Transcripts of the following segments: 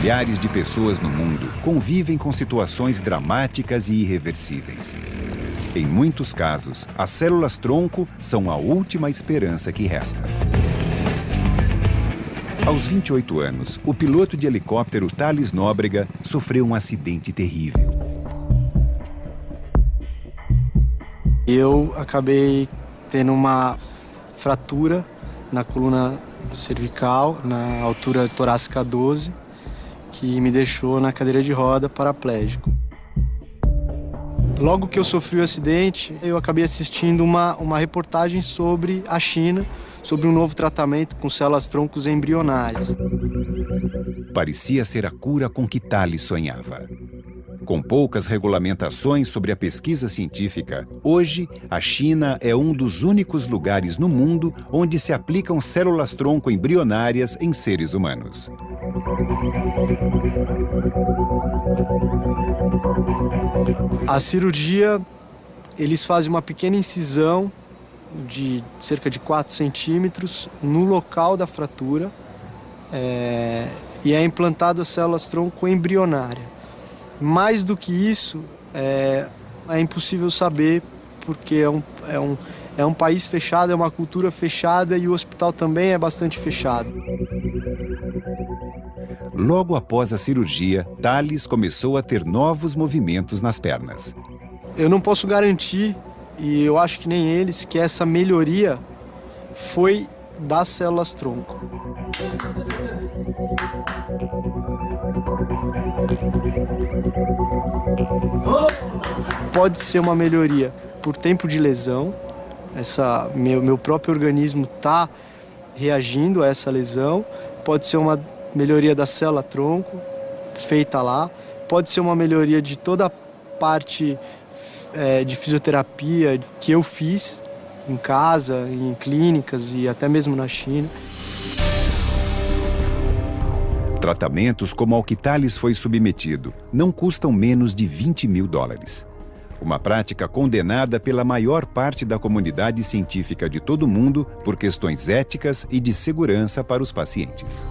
Milhares de pessoas no mundo convivem com situações dramáticas e irreversíveis. Em muitos casos, as células-tronco são a última esperança que resta. Aos 28 anos, o piloto de helicóptero Thales Nóbrega sofreu um acidente terrível. Eu acabei tendo uma fratura na coluna cervical, na altura torácica 12, que me deixou na cadeira de roda paraplégico. Logo que eu sofri o acidente, eu acabei assistindo uma reportagem sobre a China, sobre um novo tratamento com células-troncos embrionárias. Parecia ser a cura com que Thales sonhava. Com poucas regulamentações sobre a pesquisa científica, hoje a China é um dos únicos lugares no mundo onde se aplicam células-tronco embrionárias em seres humanos. A cirurgia, eles fazem uma pequena incisão de cerca de 4 centímetros no local da fratura e é implantado a células-tronco embrionária. Mais do que isso, é impossível saber, porque é um país fechado, é uma cultura fechada e o hospital também é bastante fechado. Logo após a cirurgia, Thales começou a ter novos movimentos nas pernas. Eu não posso garantir, e eu acho que nem eles, que essa melhoria foi das células-tronco. Pode ser uma melhoria por tempo de lesão. Meu próprio organismo está reagindo a essa lesão. Pode ser uma melhoria da célula-tronco feita lá. Pode ser uma melhoria de toda a parte de fisioterapia que eu fiz em casa, em clínicas e até mesmo na China. Tratamentos como ao que Thales foi submetido não custam menos de $20 mil. Uma prática condenada pela maior parte da comunidade científica de todo o mundo por questões éticas e de segurança para os pacientes.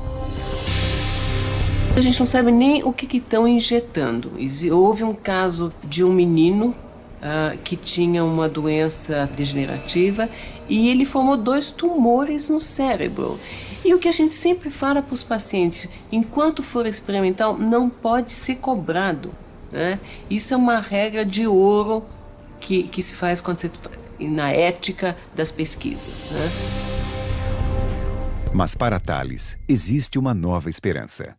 A gente não sabe nem o que estão injetando. Houve um caso de um menino que tinha uma doença degenerativa e ele formou 2 tumores no cérebro. E o que a gente sempre fala para os pacientes, enquanto for experimental, não pode ser cobrado, né? Isso é uma regra de ouro que se faz quando na ética das pesquisas, né? Mas para Thales, existe uma nova esperança.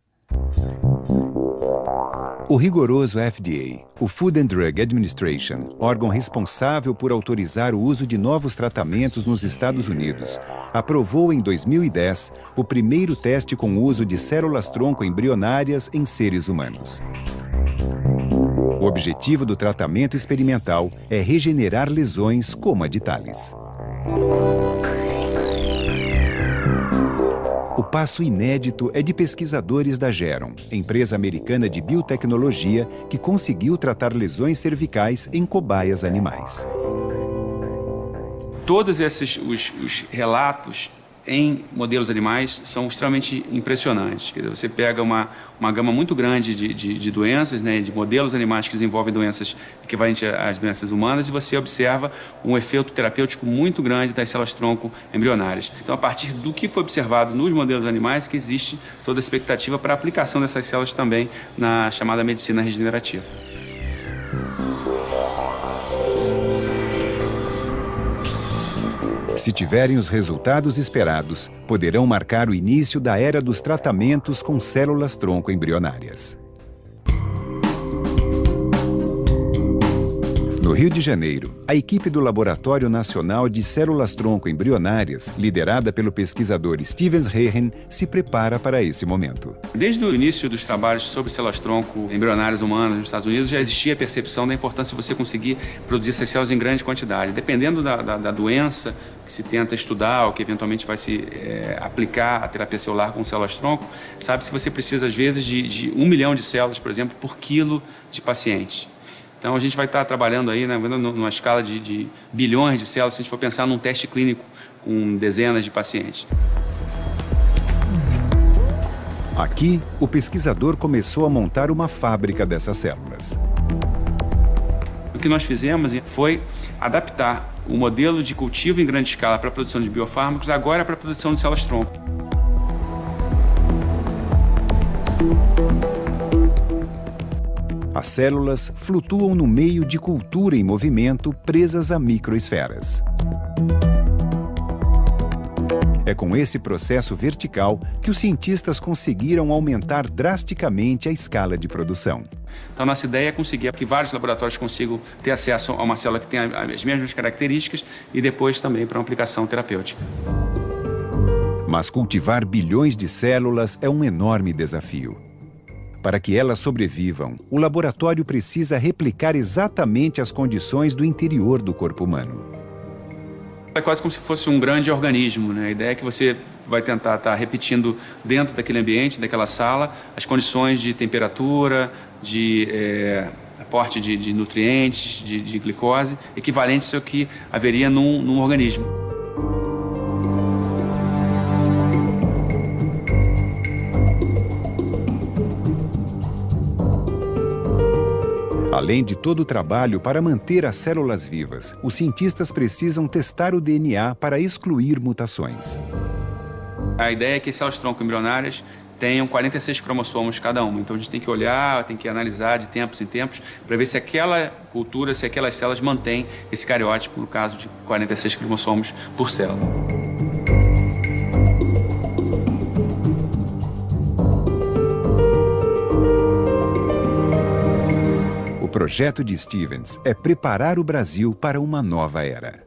O rigoroso FDA, o Food and Drug Administration, órgão responsável por autorizar o uso de novos tratamentos nos Estados Unidos, aprovou em 2010 o primeiro teste com uso de células-tronco embrionárias em seres humanos. O objetivo do tratamento experimental é regenerar lesões como a de Thales. O passo inédito é de pesquisadores da Geron, empresa americana de biotecnologia que conseguiu tratar lesões cervicais em cobaias animais. Todos esses os relatos em modelos animais são extremamente impressionantes. Quer dizer, você pega uma gama muito grande de doenças, né, de modelos animais que desenvolvem doenças equivalentes às doenças humanas, e você observa um efeito terapêutico muito grande das células-tronco embrionárias. Então, a partir do que foi observado nos modelos animais, que existe toda a expectativa para a aplicação dessas células também na chamada medicina regenerativa. Se tiverem os resultados esperados, poderão marcar o início da era dos tratamentos com células-tronco embrionárias. No Rio de Janeiro, a equipe do Laboratório Nacional de Células-Tronco Embrionárias, liderada pelo pesquisador Stevens Rehen, se prepara para esse momento. Desde o início dos trabalhos sobre células-tronco embrionárias humanas nos Estados Unidos, já existia a percepção da importância de você conseguir produzir essas células em grande quantidade. Dependendo da doença que se tenta estudar ou que eventualmente vai se aplicar a terapia celular com células-tronco, sabe-se que você precisa, às vezes, de 1 milhão de células, por exemplo, por quilo de paciente. Então, a gente vai estar trabalhando aí, né, numa escala de bilhões de células, se a gente for pensar num teste clínico com dezenas de pacientes. Aqui, o pesquisador começou a montar uma fábrica dessas células. O que nós fizemos foi adaptar o modelo de cultivo em grande escala para a produção de biofármacos agora para a produção de células-tronco. As células flutuam no meio de cultura em movimento presas a microesferas. É com esse processo vertical que os cientistas conseguiram aumentar drasticamente a escala de produção. Então, nossa ideia é conseguir que vários laboratórios consigam ter acesso a uma célula que tenha as mesmas características e depois também para uma aplicação terapêutica. Mas cultivar bilhões de células é um enorme desafio. Para que elas sobrevivam, o laboratório precisa replicar exatamente as condições do interior do corpo humano. É quase como se fosse um grande organismo, né? A ideia é que você vai tentar estar repetindo dentro daquele ambiente, daquela sala, as condições de temperatura, de aporte de nutrientes, de glicose, equivalentes ao que haveria num organismo. Além de todo o trabalho para manter as células vivas, os cientistas precisam testar o DNA para excluir mutações. A ideia é que células-tronco embrionárias tenham 46 cromossomos cada uma. Então a gente tem que olhar, tem que analisar de tempos em tempos para ver se aquela cultura, se aquelas células mantêm esse cariótipo, no caso de 46 cromossomos por célula. O projeto de Stevens é preparar o Brasil para uma nova era.